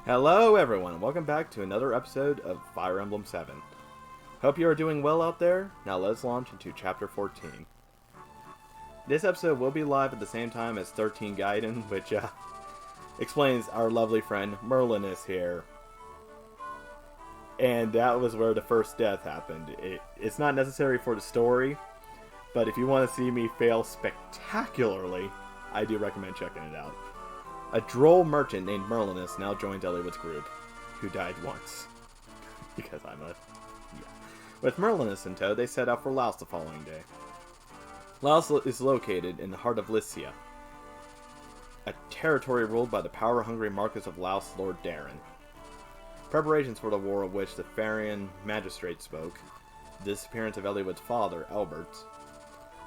Hello everyone, welcome back to another episode of Fire Emblem 7. Hope you are doing well out there. Now let's launch into Chapter 14. This episode will be live at the same time as 13 Gaiden, which explains our lovely friend Merlin is here. And that was where the first death happened. It's not necessary for the story, but if you want to see me fail spectacularly, I do recommend checking it out. A droll merchant named Merlinus now joins Eliwood's group, who died once. Because I'm a... yeah. With Merlinus in tow, they set out for Laos the following day. Laos is located in the heart of Lycia, a territory ruled by the power-hungry Marquis of Laos, Lord Darren. Preparations for the war of which the Farian magistrate spoke, the disappearance of Eliwood's father, Albert,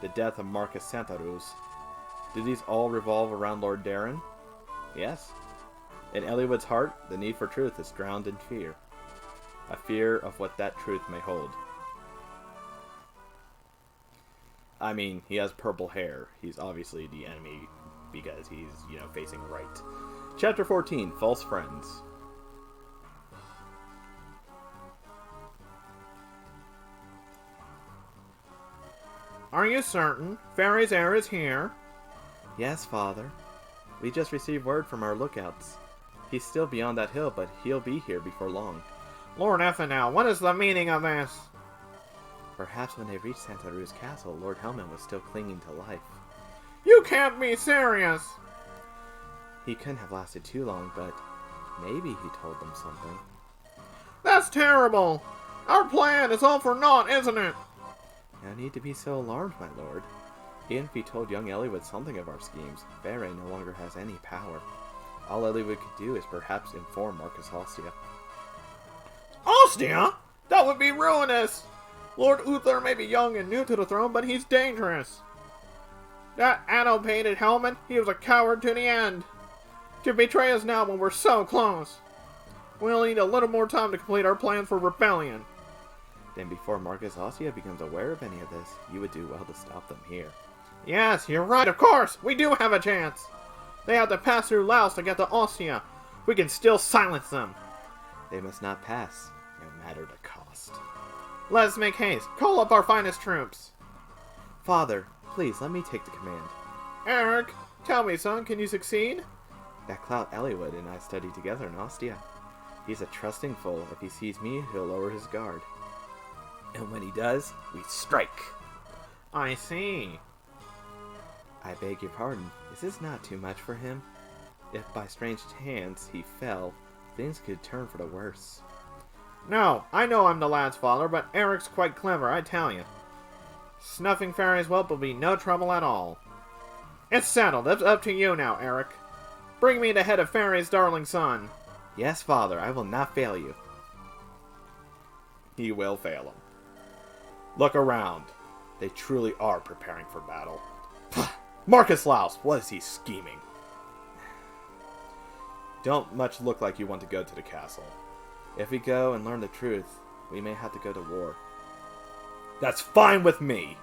the death of Marcus Santarus, did these all revolve around Lord Darren? Yes. In Eliwood's heart, the need for truth is drowned in fear. A fear of what that truth may hold. I mean, he has purple hair. He's obviously the enemy because he's, facing right. Chapter 14, False Friends. Are you certain? Fairy's heir is here? Yes, Father. We just received word from our lookouts. He's still beyond that hill, but he'll be here before long. Lord F&L, what is the meaning of this? Perhaps when they reached Santaru's castle, Lord Helmet was still clinging to life. You can't be serious! He couldn't have lasted too long, but maybe he told them something. That's terrible! Our plan is all for naught, isn't it? No need to be so alarmed, my lord. Even if he told young Eliwood something of our schemes, Fairy no longer has any power. All Eliwood could do is perhaps inform Marcus Ostia. Ostia? That would be ruinous! Lord Uther may be young and new to the throne, but he's dangerous. That anno-painted helmet, he was a coward to the end. To betray us now when we're so close. We'll need a little more time to complete our plan for rebellion. Then before Marcus Ostia becomes aware of any of this, you would do well to stop them here. Yes, you're right, of course! We do have a chance! They have to pass through Laos to get to Ostia. We can still silence them. They must not pass, no matter the cost. Let's make haste. Call up our finest troops. Father, please let me take the command. Eric, tell me, son, can you succeed? That clout Eliwood and I studied together in Ostia. He's a trusting fool. If he sees me, he'll lower his guard. And when he does, we strike. I see. I beg your pardon. Is this not too much for him? If by strange chance he fell, things could turn for the worse. No, I know I'm the lad's father, but Eric's quite clever, I tell you. Snuffing Fairy's whelp will be no trouble at all. It's settled. It's up to you now, Eric. Bring me the head of Fairy's darling son. Yes, Father, I will not fail you. He will fail him. Look around. They truly are preparing for battle. Marcus Laos, what is he scheming? Don't much look like you want to go to the castle. If we go and learn the truth, we may have to go to war. That's fine with me!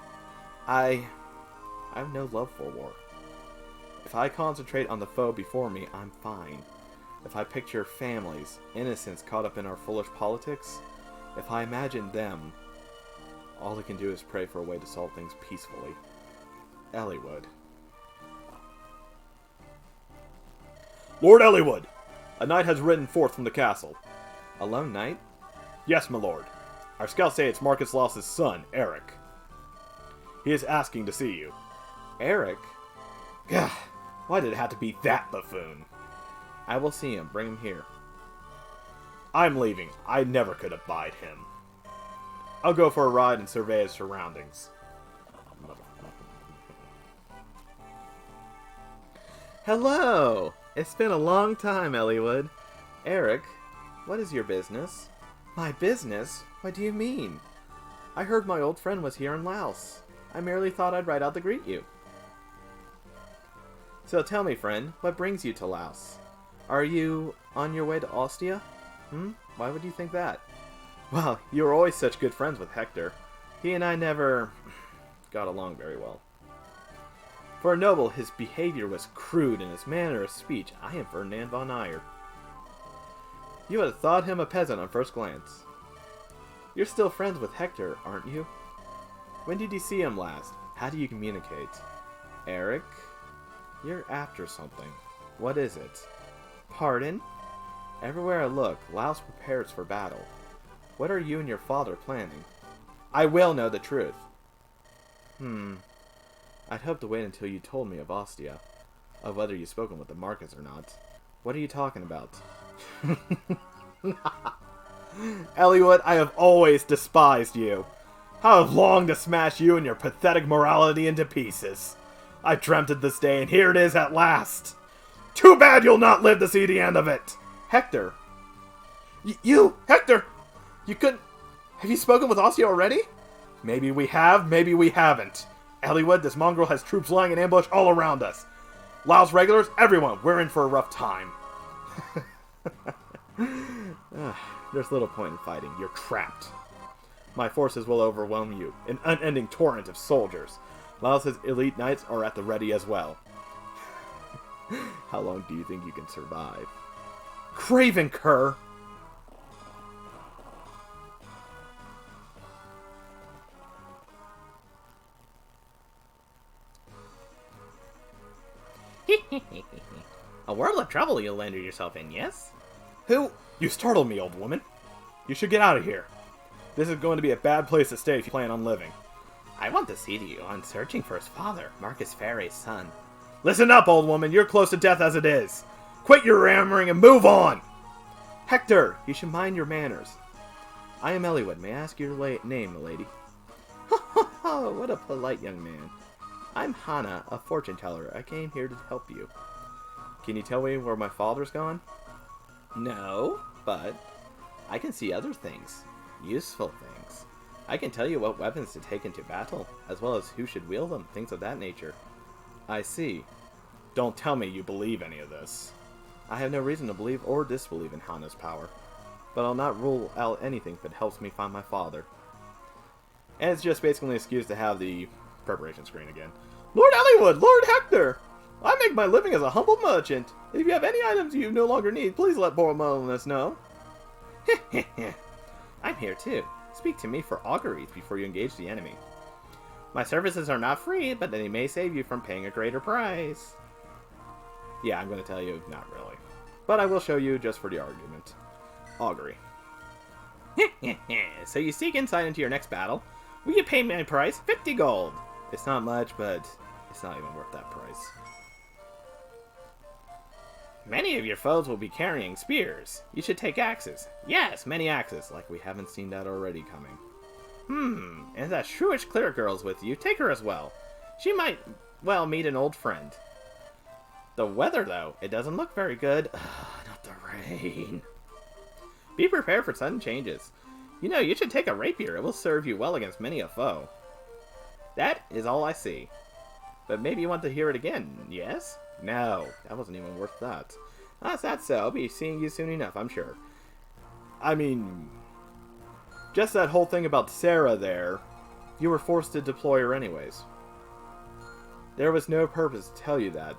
I have no love for war. If I concentrate on the foe before me, I'm fine. If I picture families, innocents caught up in our foolish politics, if I imagine them, all I can do is pray for a way to solve things peacefully. Eliwood. Lord Eliwood! A knight has ridden forth from the castle. A lone knight? Yes, my lord. Our scouts say it's Marcus Laos' son, Eric. He is asking to see you. Eric? Gah, why did it have to be that buffoon? I will see him. Bring him here. I'm leaving. I never could abide him. I'll go for a ride and survey his surroundings. Hello! It's been a long time, Eliwood. Eric, what is your business? My business? What do you mean? I heard my old friend was here in Laos. I merely thought I'd ride out to greet you. So tell me, friend, what brings you to Laos? Are you on your way to Ostia? Why would you think that? Well, you were always such good friends with Hector. He and I never got along very well. For a noble, his behavior was crude, and his manner of speech, I am Ferdinand von Eyre. You would have thought him a peasant on first glance. You're still friends with Hector, aren't you? When did you see him last? How do you communicate? Eric? You're after something. What is it? Pardon? Everywhere I look, Laos prepares for battle. What are you and your father planning? I will know the truth. I'd hoped to wait until you told me of Ostia. Of whether you've spoken with the Marcus or not. What are you talking about? Eliwood, I have always despised you. How I've longed to smash you and your pathetic morality into pieces. I dreamt of this day, and here it is at last. Too bad you'll not live to see the end of it. Hector. You, Hector! You couldn't... Have you spoken with Ostia already? Maybe we have, maybe we haven't. Eliwood, this mongrel has troops lying in ambush all around us. Laos regulars, everyone, we're in for a rough time. There's little point in fighting. You're trapped. My forces will overwhelm you. An unending torrent of soldiers. Laos' elite knights are at the ready as well. How long do you think you can survive? Craven cur! A world of trouble you'll landed yourself in, yes? Who? You startled me, old woman. You should get out of here. This is going to be a bad place to stay if you plan on living. I want to see you on searching for his father, Marcus Ferre's son. Listen up, old woman. You're close to death as it is. Quit your yammering and move on! Hector, you should mind your manners. I am Eliwood. May I ask your name, milady? What a polite young man. I'm Hana, a fortune teller. I came here to help you. Can you tell me where my father's gone? No, but I can see other things. Useful things. I can tell you what weapons to take into battle, as well as who should wield them, things of that nature. I see. Don't tell me you believe any of this. I have no reason to believe or disbelieve in Hana's power, but I'll not rule out anything if it helps me find my father. And it's just basically an excuse to have the preparation screen again. Lord Eliwood! Lord Hector! I make my living as a humble merchant. If you have any items you no longer need, please let Boromon know. I'm here too. Speak to me for auguries before you engage the enemy. My services are not free, but they may save you from paying a greater price. Yeah, I'm going to tell you, not really. But I will show you just for the argument. Augury. So you seek insight into your next battle. Will you pay my price? 50 gold. It's not much, but it's not even worth that price. Many of your foes will be carrying spears. You should take axes. Yes, many axes, like we haven't seen that already coming. And that shrewish cleric girl's with you. Take her as well. She might, well, meet an old friend. The weather, though, it doesn't look very good. Not the rain. Be prepared for sudden changes. You know, you should take a rapier. It will serve you well against many a foe. That is all I see. But maybe you want to hear it again, yes? No, that wasn't even worth that. That's so. I'll be seeing you soon enough, I'm sure. I mean, just that whole thing about Serra there, you were forced to deploy her anyways. There was no purpose to tell you that.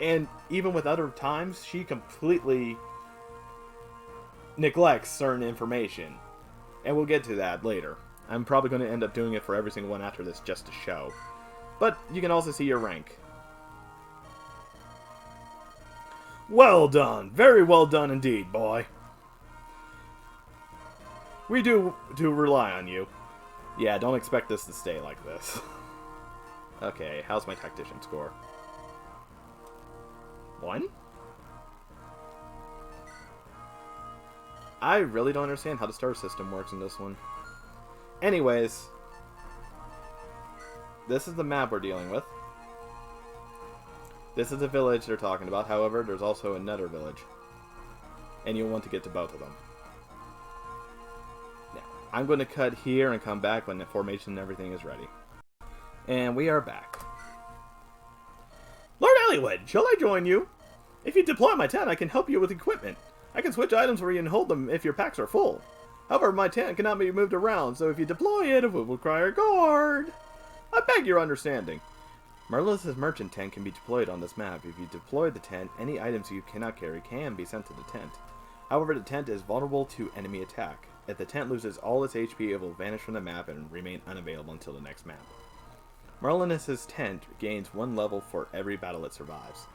And even with other times, she completely neglects certain information. And we'll get to that later. I'm probably going to end up doing it for every single one after this just to show. But you can also see your rank. Well done. Very well done indeed, boy. We do rely on you. Yeah, don't expect this to stay like this. Okay, how's my tactician score? 1? I really don't understand how the star system works in this one. Anyways, this is the map we're dealing with. This is the village they're talking about. However, there's also another village. And you'll want to get to both of them. Now, I'm going to cut here and come back when the formation and everything is ready. And we are back. Lord Eliwood, shall I join you? If you deploy my tent, I can help you with equipment. I can switch items where you can hold them if your packs are full. However, my tent cannot be moved around, so if you deploy it will require a guard. I beg your understanding. Merlis' merchant tent can be deployed on this map. If you deploy the tent, any items you cannot carry can be sent to the tent. However, the tent is vulnerable to enemy attack. If the tent loses all its HP, it will vanish from the map and remain unavailable until the next map. Merlinus' tent gains 1 level for every battle it survives.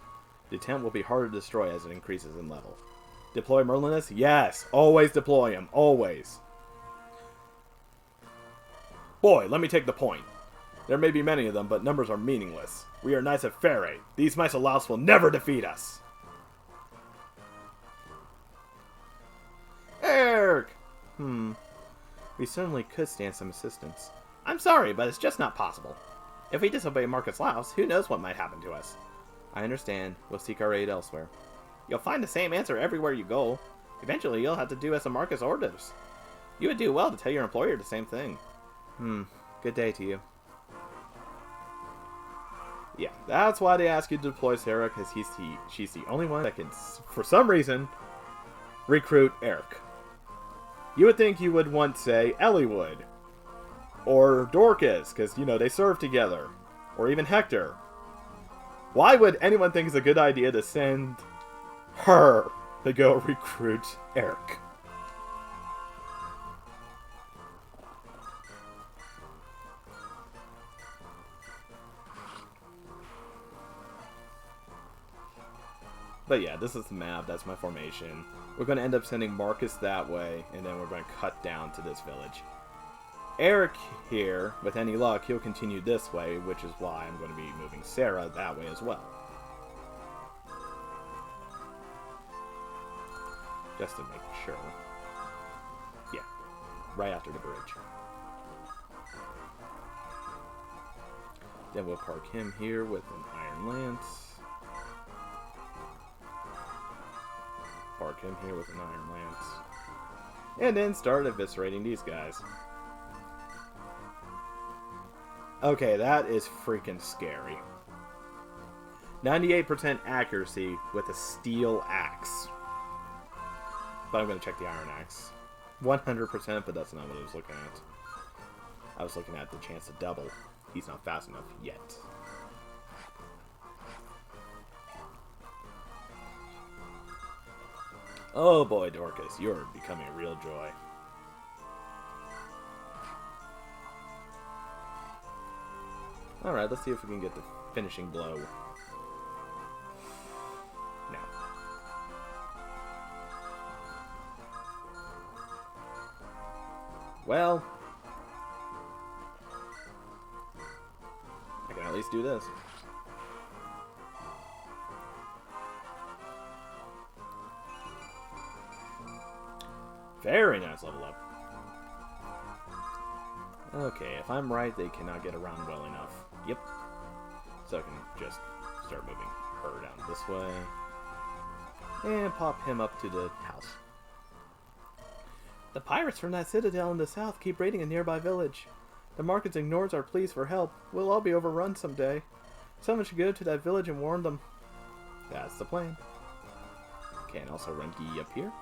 The tent will be harder to destroy as it increases in level. Deploy Merlinus? Yes! Always deploy him. Always. Boy, let me take the point. There may be many of them, but numbers are meaningless. We are knights of Faerie. These mice of Laos will never defeat us. Eric! We certainly could stand some assistance. I'm sorry, but it's just not possible. If we disobey Marcus Laos, who knows what might happen to us? I understand. We'll seek our aid elsewhere. You'll find the same answer everywhere you go. Eventually, you'll have to do as the Marcus orders. You would do well to tell your employer the same thing. Good day to you. Yeah, that's why they ask you to deploy Serra, because she's the only one that can, for some reason, recruit Eric. You would think you would want, say, Ellie would. Or Dorcas, because, you know, they serve together. Or even Hector. Why would anyone think it's a good idea to send her to go recruit Eric? But yeah, this is the map. That's my formation. We're going to end up sending Marcus that way, and then we're going to cut down to this village. Eric here, with any luck, he'll continue this way, which is why I'm going to be moving Serra that way as well. Just to make sure. Yeah, right after the bridge. Then we'll park him here with an iron lance. Park him here with an iron lance. And then start eviscerating these guys. Okay, that is freaking scary. 98% accuracy with a steel axe. But I'm going to check the iron axe. 100%, but that's not what I was looking at. I was looking at the chance to double. He's not fast enough yet. Oh boy, Dorcas, you're becoming a real joy. Alright, let's see if we can get the finishing blow. No. Well, I can at least do this. Very nice level up. Okay, if I'm right, they cannot get around well enough. Yep. So I can just start moving her down this way. And pop him up to the house. The pirates from that citadel in the south keep raiding a nearby village. The Marcus ignores our pleas for help. We'll all be overrun someday. Someone should go to that village and warn them. That's the plan. Okay, and also Renki up here.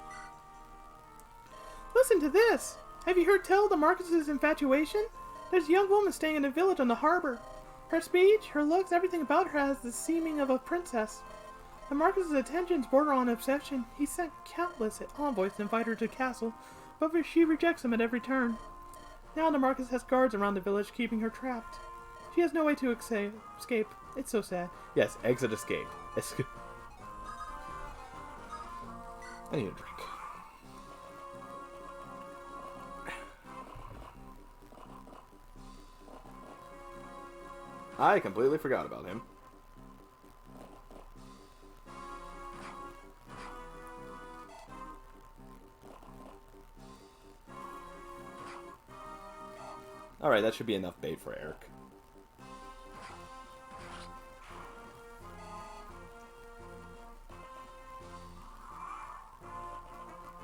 Listen to this! Have you heard tell of the Marcus's infatuation? There's a young woman staying in a village on the harbor. Her speech, her looks, everything about her has the seeming of a princess. The Marcus's attentions border on obsession. He sent countless envoys to invite her to the castle, but she rejects them at every turn. Now the Marcus has guards around the village keeping her trapped. She has no way to escape. It's so sad. Yes, exit escape. I need a drink. I completely forgot about him. Alright, that should be enough bait for Eric.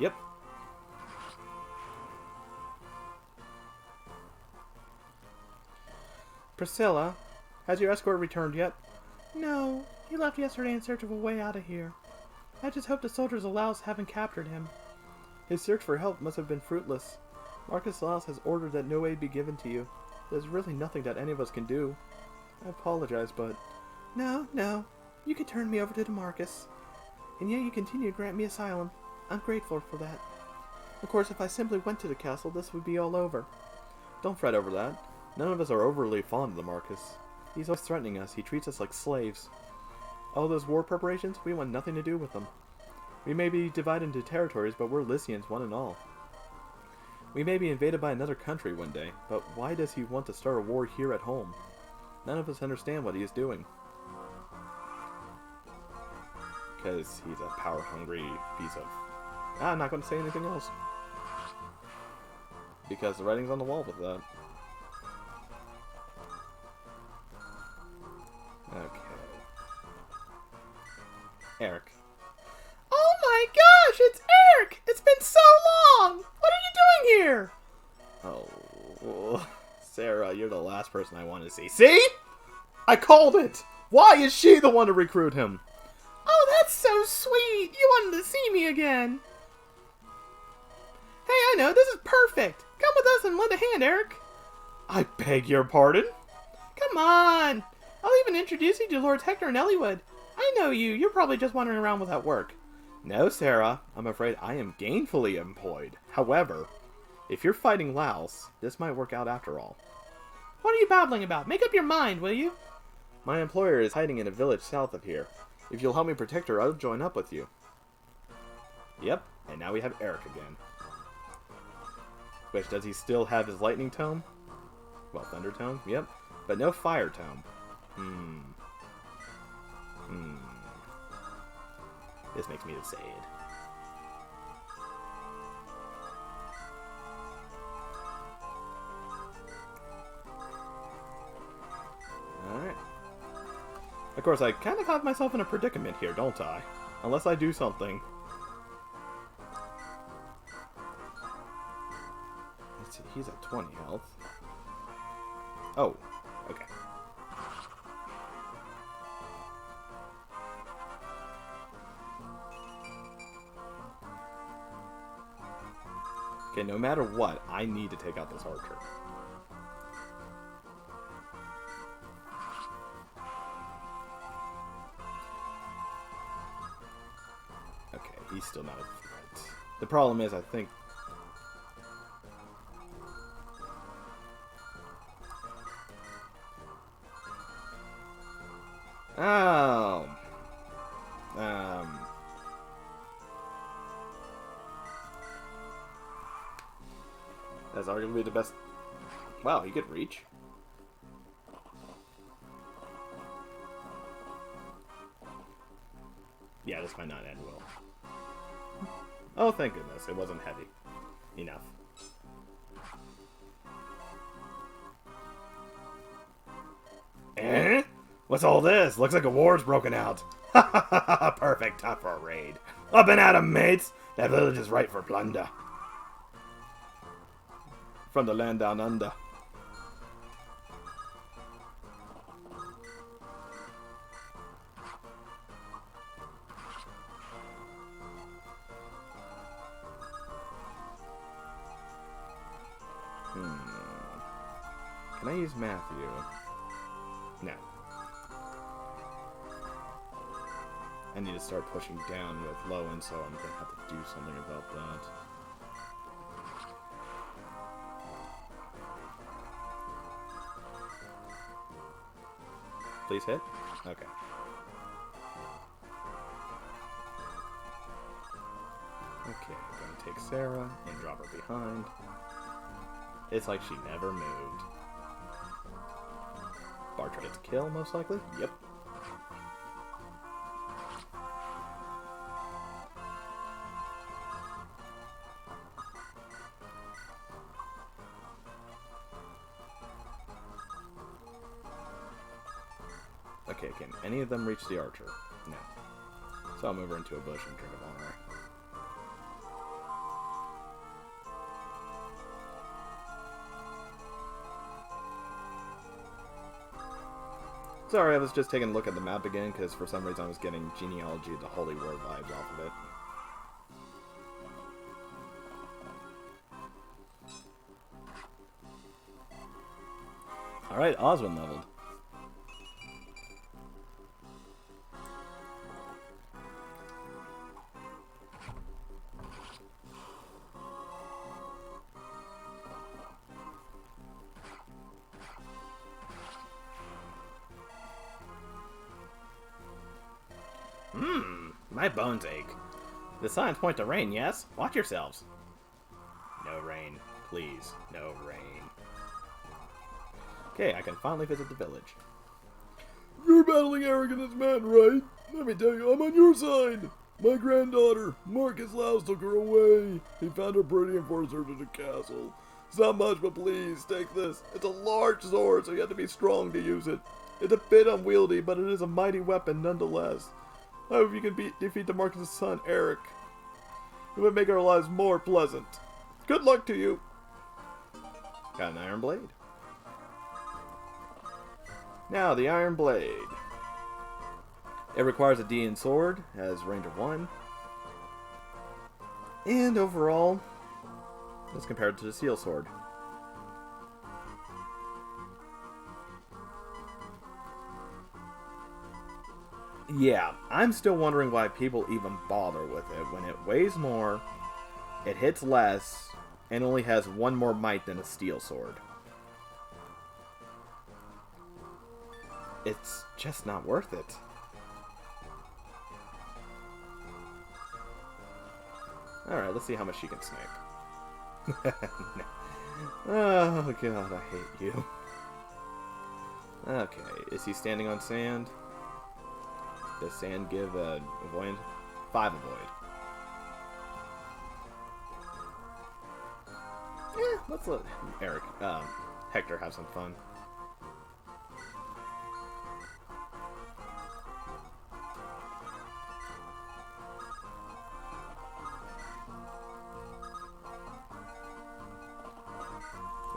Yep. Priscilla, has your escort returned yet? No, he left yesterday in search of a way out of here. I just hope the soldiers of Laos haven't captured him. His search for help must have been fruitless. Marcus Laos has ordered that no aid be given to you. There's really nothing that any of us can do. I apologize, but... No. You can turn me over to the Marcus. And yet you continue to grant me asylum. I'm grateful for that. Of course, if I simply went to the castle, this would be all over. Don't fret over that. None of us are overly fond of the Marcus. He's always threatening us. He treats us like slaves. All those war preparations, we want nothing to do with them. We may be divided into territories, but we're Lycians one and all. We may be invaded by another country one day, but why does he want to start a war here at home? None of us understand what he is doing. Because he's a power-hungry piece of... I'm not going to say anything else. Because the writing's on the wall with that. Okay. Eric. Oh my gosh, it's Eric! It's been so long! What are you doing here? Oh, Serra, you're the last person I want to see. See? I called it! Why is she the one to recruit him? Oh, that's so sweet! You wanted to see me again! Hey, I know, this is perfect! Come with us and lend a hand, Eric! I beg your pardon? Come on! I'll even introduce you to Lords Hector and Elliewood. I know you, you're probably just wandering around without work. No, Serra, I'm afraid I am gainfully employed. However, if you're fighting Laos, this might work out after all. What are you babbling about? Make up your mind, will you? My employer is hiding in a village south of here. If you'll help me protect her, I'll join up with you. Yep, and now we have Eric again. Which, does he still have his lightning tome? Well, thunder tome, yep. But no fire tome. This makes me sad. Alright. Of course, I kind of have myself in a predicament here, don't I? Unless I do something. Let's see, he's at 20 health. Oh, okay. Okay, no matter what, I need to take out this archer. Okay, he's still not a threat. The problem is, I think... Oh. That's arguably the best... Wow, he could reach. Yeah, this might not end well. Oh, thank goodness, it wasn't heavy. Enough. Eh? What's all this? Looks like a war's broken out. Ha ha ha ha! Perfect time for a raid. Up and at 'em, mates! That village is ripe for plunder. From the land down under. Can I use Matthew? No. I need to start pushing down with Lowen, so I'm gonna have to do something about that. Please hit? Okay. Okay, I'm gonna take Serra and drop her behind. It's like she never moved. Bartra gets kill, most likely? Yep. Okay, can any of them reach the archer? No. So I'll move her into a bush and drink of honor. Sorry, I was just taking a look at the map again, because for some reason I was getting Genealogy of the Holy War vibes off of it. Alright, Oswin leveled. My bones ache. The signs point to rain, yes? Watch yourselves. No rain. Please, no rain. Okay, I can finally visit the village. You're battling Eric and his men, right? Let me tell you, I'm on your side. My granddaughter, Marcus Laus, took her away. He found her pretty and forced her to the castle. It's not much, but please, take this. It's a large sword, so you have to be strong to use it. It's a bit unwieldy, but it is a mighty weapon nonetheless. I hope you can defeat the Marcus' son, Eric. It would make our lives more pleasant. Good luck to you. Got an iron blade. Now, the iron blade. It requires a D in sword, has range of 1. And overall, as compared to the steel sword. Yeah, I'm still wondering why people even bother with it when it weighs more, it hits less, and only has 1 more might than a steel sword. It's just not worth it. Alright, let's see how much she can snake. Oh god, I hate you. Okay, is he standing on sand? Does sand give a avoid? 5 avoid. Yeah, let's let Hector have some fun.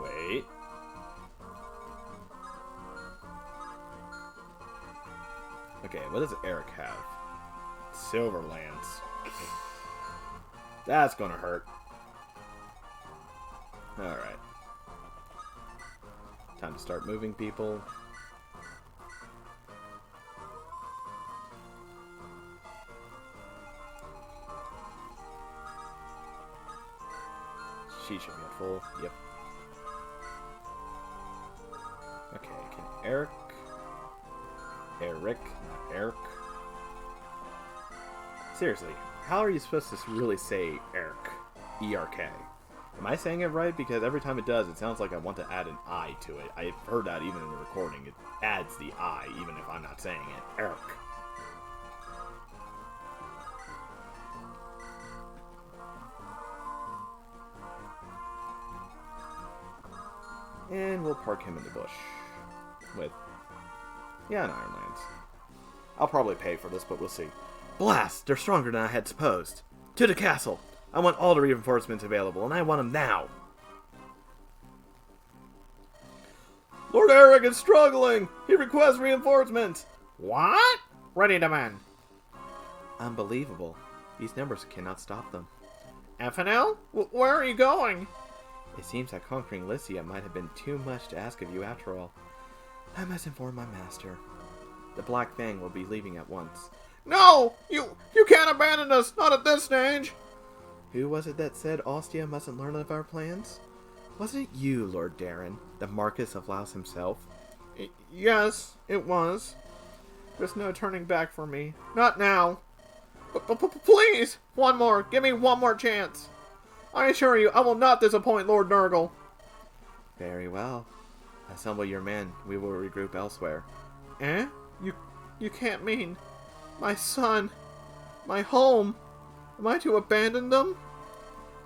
Wait. Okay, what does Eric have? Silverlands. That's gonna hurt. Alright. Time to start moving people. She should be at full. Yep. Okay, can Eric, not Eric. Seriously, how are you supposed to really say Eric? E-R-K. Am I saying it right? Because every time it does, it sounds like I want to add an I to it. I've heard that even in the recording. It adds the I, even if I'm not saying it. Eric. And we'll park him in the bush. With, yeah, an Ironlands. I'll probably pay for this, but we'll see. Blast! They're stronger than I had supposed. To the castle! I want all the reinforcements available, and I want them now! Lord Eric is struggling! He requests reinforcements! What? Ready to man. Unbelievable. These numbers cannot stop them. FNL? Where are you going? It seems that conquering Lycia might have been too much to ask of you after all. I must inform my master. The Black Fang will be leaving at once. No! You can't abandon us! Not at this stage! Who was it that said Ostia mustn't learn of our plans? Wasn't it you, Lord Darren, the Marquis of Laus himself? Yes, it was. There's no turning back for me. Not now. Please! One more! Give me one more chance! I assure you, I will not disappoint Lord Nurgle. Very well. Assemble your men. We will regroup elsewhere. Eh? You can't mean... My son... My home... Am I to abandon them?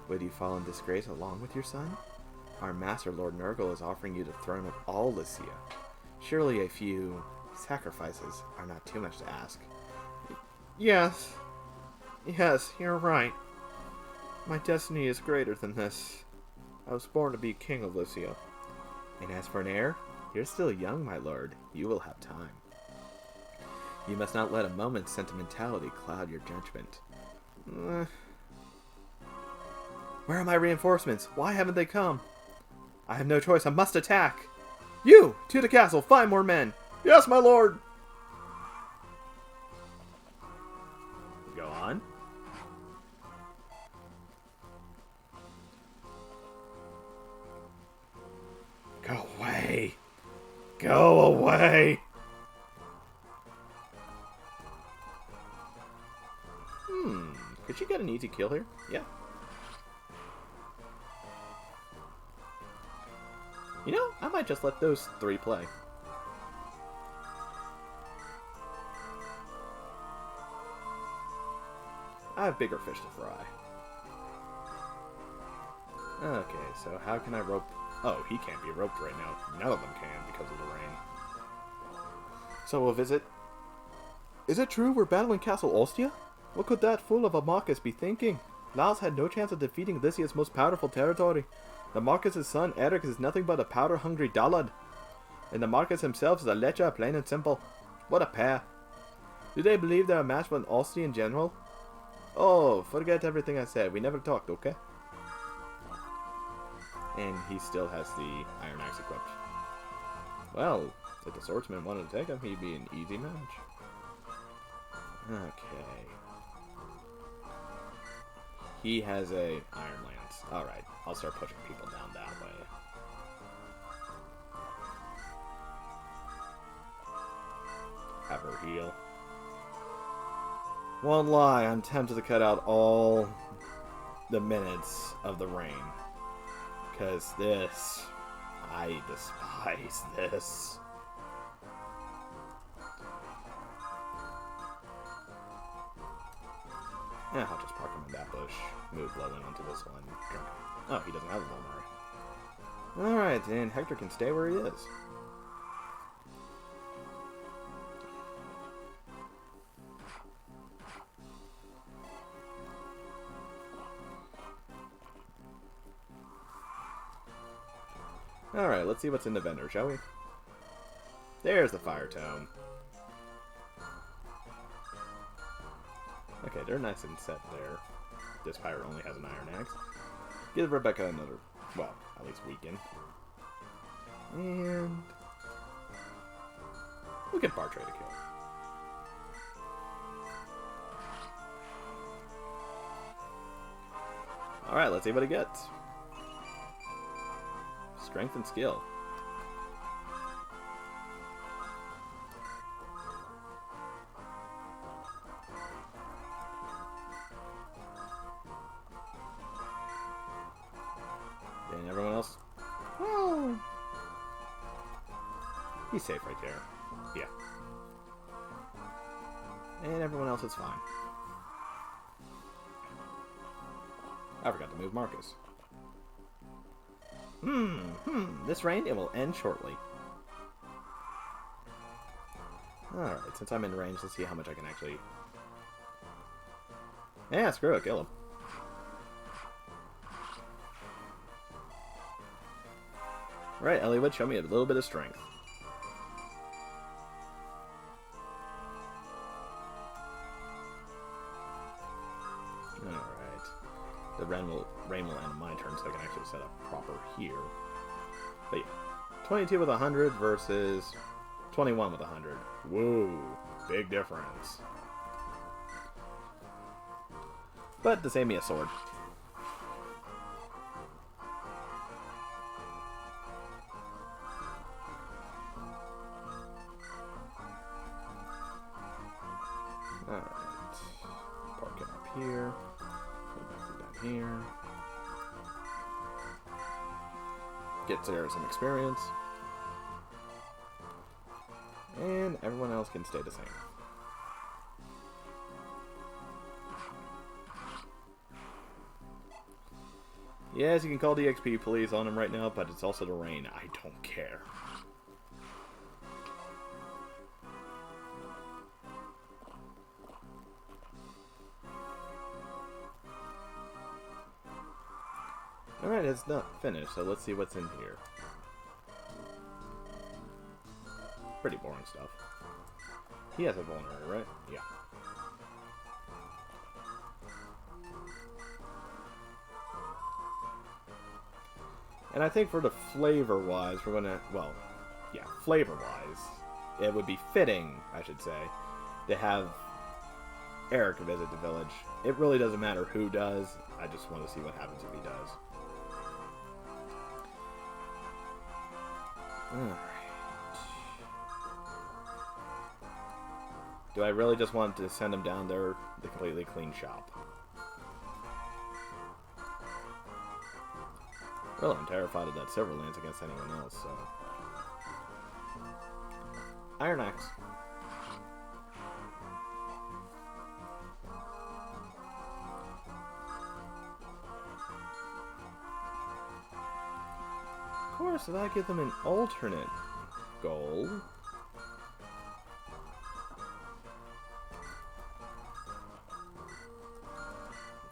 Would you fall in disgrace along with your son? Our master, Lord Nurgle, is offering you the throne of all Lycia. Surely a few sacrifices are not too much to ask. Yes. Yes, you're right. My destiny is greater than this. I was born to be king of Lycia. And as for an heir, you're still young, my lord. You will have time. You must not let a moment's sentimentality cloud your judgment. Where are my reinforcements? Why haven't they come? I have no choice. I must attack. You! To the castle! Find more men! Yes, my lord! Go on. Go away! Go away! an easy kill here? Yeah. You know, I might just let those 3 play. I have bigger fish to fry. Okay, so how can I rope... Oh, he can't be roped right now. None of them can because of the rain. So we'll visit... Is it true we're battling Castle Ostia? What could that fool of a Marcus be thinking? Laos had no chance of defeating Lycia's most powerful territory. The Marcus' son, Eric, is nothing but a powder-hungry dullard. And the Marcus himself is a lecher, plain and simple. What a pair. Do they believe they're a match for an Austrian general? Oh, forget everything I said. We never talked, okay? And he still has the Iron Axe equipped. Well, if the swordsman wanted to take him, he'd be an easy match. Okay. He has a Iron Lance. Alright, I'll start pushing people down that way. Have her heal. Won't lie, I'm tempted to cut out all the minutes of the rain. Because this... I despise this. Yeah, I'll just park him in that bush. Move low in onto this one. Drink. Oh, he doesn't have a Volmari. Alright, then Hector can stay where he is. Alright, let's see what's in the vendor, shall we? There's the Fire Tome. Okay, they're nice and set there. This pirate only has an Iron Axe. Give Rebecca another, well, at least weaken. And we'll get Bartray to kill. Alright, let's see what he gets. Strength and skill. And everyone else? Oh. He's safe right there. Yeah. And everyone else is fine. I forgot to move Marcus. This rain, it will end shortly. Alright, since I'm in range, let's see how much I can actually... Yeah, screw it, kill him. Alright, Eliwood, show me a little bit of strength. Alright. The rain will end my turn, so I can actually set up proper here. But yeah, 22 with 100 versus 21 with 100. Whoa, big difference. But to save me a sword. Alright. Park it up here. Put it down here. Get Serra some experience. And everyone else can stay the same. Yes, you can call the XP police on him right now, but it's also the rain. I don't care. Alright, it's not finished, so let's see what's in here. Pretty boring stuff. He has a vulnerary, right? Yeah. And I think for the flavor-wise, we're gonna... Well, yeah, flavor-wise, it would be fitting, I should say, to have Eric visit the village. It really doesn't matter who does. I just want to see what happens if he does. Alright. Do I really just want to send him down there to completely clean shop? Well, I'm terrified of that silver lance against anyone else, so... Iron Axe. Of course, so that gives them an alternate goal.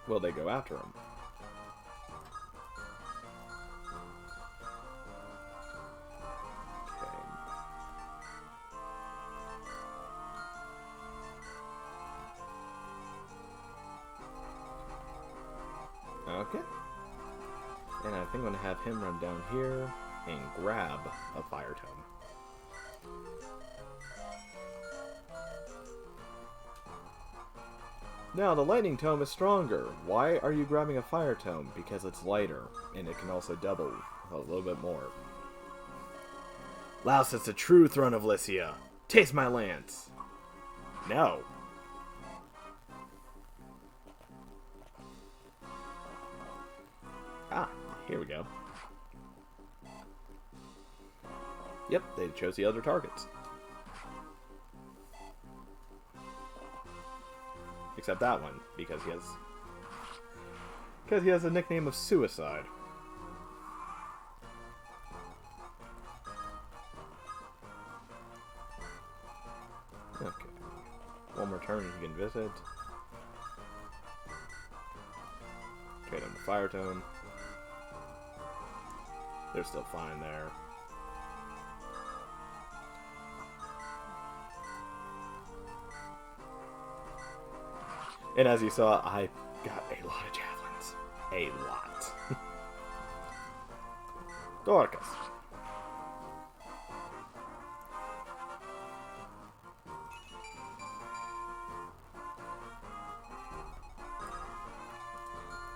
Will they go after him? Okay. And I think I'm going to have him run down here and grab a fire tome. Now, the lightning tome is stronger. Why are you grabbing a fire tome? Because it's lighter, and it can also double a little bit more. Laos is the true throne of Lycia. Taste my lance. No. Ah, here we go. Yep, they chose the other targets. Except that one, because he has a nickname of Suicide. Okay. One more turn he can visit. Trade him the fire tome. They're still fine there. And as you saw, I got a lot of javelins. A lot. Dorcas.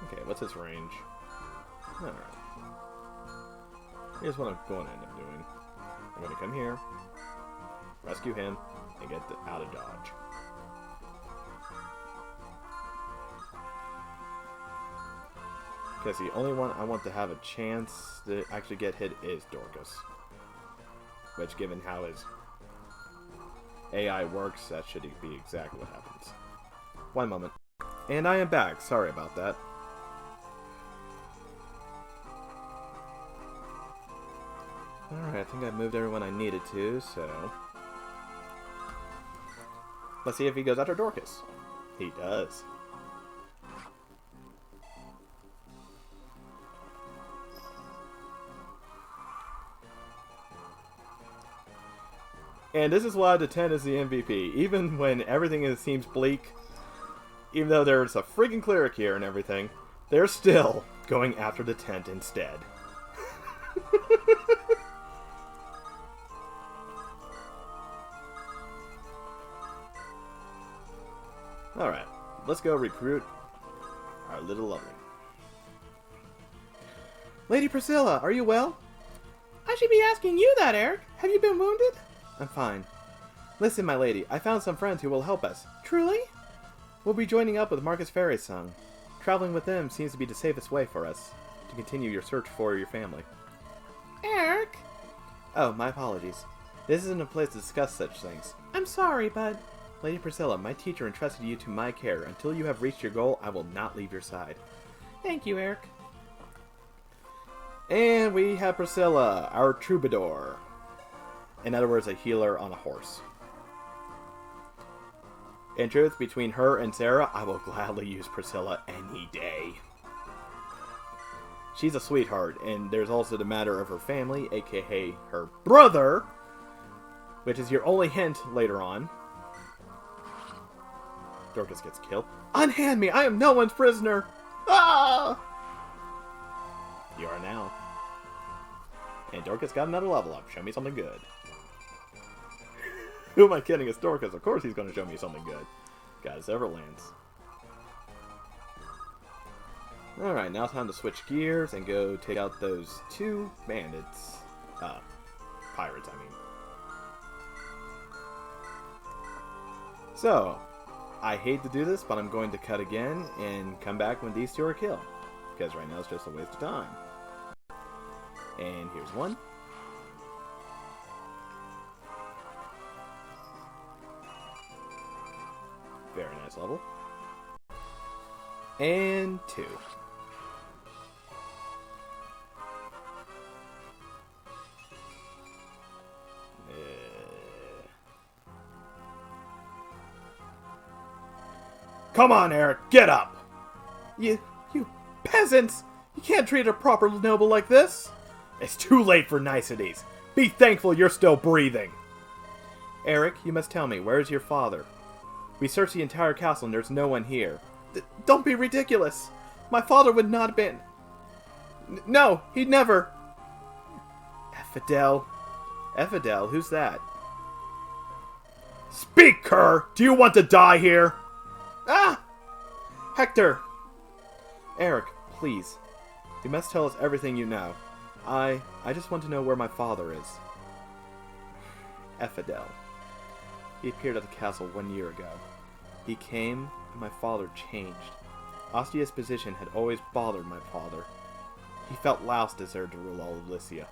Okay, what's his range? Alright. Here's what I'm going to end up doing. I'm going to come here, rescue him, and get out of dodge. Because the only one I want to have a chance to actually get hit is Dorcas. Which, given how his AI works, that should be exactly what happens. One moment. And I am back. Sorry about that. Alright, I think I moved everyone I needed to, so... Let's see if he goes after Dorcas. He does. And this is why the 10 is the MVP. Even when everything seems bleak, even though there's a freaking cleric here and everything, they're still going after the tent instead. Alright, let's go recruit our little lovely. Lady Priscilla, are you well? I should be asking you that, Eric. Have you been wounded? I'm fine. Listen, my lady, I found some friends who will help us. Truly? We'll be joining up with Marcus Ferry's son. Traveling with them seems to be the safest way for us to continue your search for your family. Eric? Oh, my apologies. This isn't a place to discuss such things. I'm sorry, bud. Lady Priscilla, my teacher entrusted you to my care. Until you have reached your goal, I will not leave your side. Thank you, Eric. And we have Priscilla, our troubadour. In other words, a healer on a horse. In truth, between her and Serra, I will gladly use Priscilla any day. She's a sweetheart, and there's also the matter of her family, aka her brother, which is your only hint later on. Dorcas gets killed. Unhand me! I am no one's prisoner! Ah! You are now. And Dorcas got another level up. Show me something good. Who am I kidding? It's Dorcas. Of course he's going to show me something good. Got several lands. Alright, now it's time to switch gears and go take out those two bandits. Pirates, I mean. So, I hate to do this, but I'm going to cut again and come back when these two are killed. Because right now it's just a waste of time. And here's one. Very nice level. And 2. Come on, Eric, get up! You peasants! You can't treat a proper noble like this! It's too late for niceties. Be thankful you're still breathing. Eric, you must tell me, where is your father? We searched the entire castle and there's no one here. Don't be ridiculous! My father would not have been... No, he'd never... Effidel? Effidel, who's that? Speak, cur! Do you want to die here? Ah! Hector! Eric, please. You must tell us everything you know. I just want to know where my father is. Effidel. He appeared at the castle 1 year ago. He came, and my father changed. Ostia's position had always bothered my father. He felt Laos deserved to rule all of Lycia.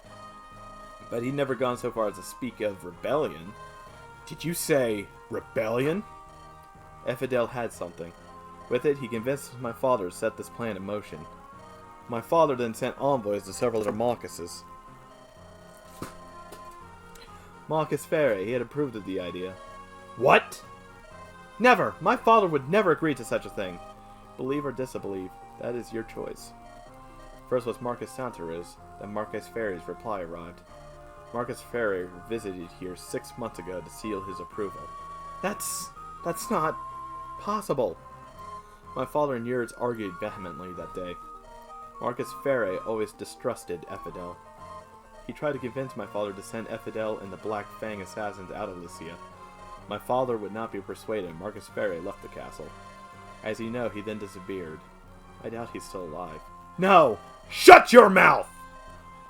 But he'd never gone so far as to speak of rebellion. Did you say rebellion? Effidel had something. With it, he convinced my father to set this plan in motion. My father then sent envoys to several other Marcuses. Marcus Ferre, he had approved of the idea. What? Never! My father would never agree to such a thing. Believe or disbelieve, that is your choice. First was Marcus Santaris, then Marcus Ferre's reply arrived. Marcus Ferre visited here 6 months ago to seal his approval. That's not possible. My father and yours argued vehemently that day. Marcus Ferre always distrusted Effidel. He tried to convince my father to send Effidel and the Black Fang assassins out of Lycia. My father would not be persuaded, and Marcus Ferre left the castle. As you know, he then disappeared. I doubt he's still alive. No! Shut your mouth!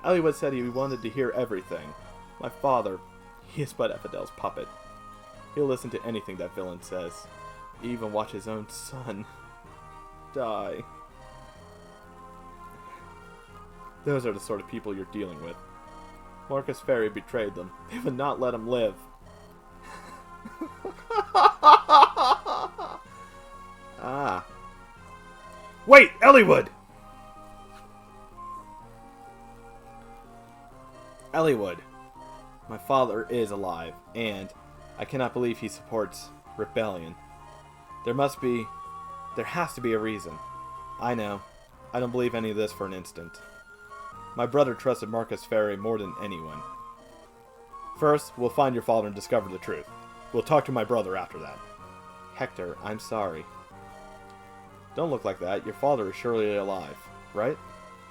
Eliwood said he wanted to hear everything. My father, he is but Effidel's puppet. He'll listen to anything that villain says. He even watch his own son die. Those are the sort of people you're dealing with. Marcus Ferre betrayed them. They would not let him live. Ah. Wait, Eliwood! Eliwood. My father is alive, and I cannot believe he supports rebellion. There has to be a reason. I know. I don't believe any of this for an instant. My brother trusted Marcus Ferre more than anyone. First, we'll find your father and discover the truth. We'll talk to my brother after that. Hector, I'm sorry. Don't look like that. Your father is surely alive, right?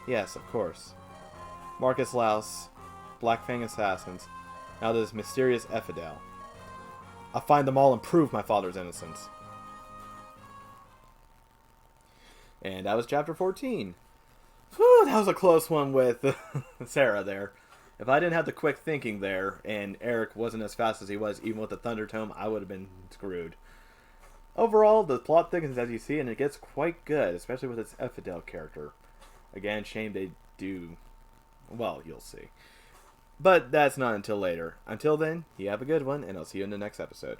Yes, of course. Marcus Laos, Black Fang assassins, now this mysterious Effidel. I'll find them all and prove my father's innocence. And that was chapter 14. Whew, that was a close one with Serra there. If I didn't have the quick thinking there, and Eric wasn't as fast as he was, even with the Thunder Tome, I would have been screwed. Overall, the plot thickens as you see, and it gets quite good, especially with its Effidel character. Again, shame they do... Well, you'll see. But that's not until later. Until then, you have a good one, and I'll see you in the next episode.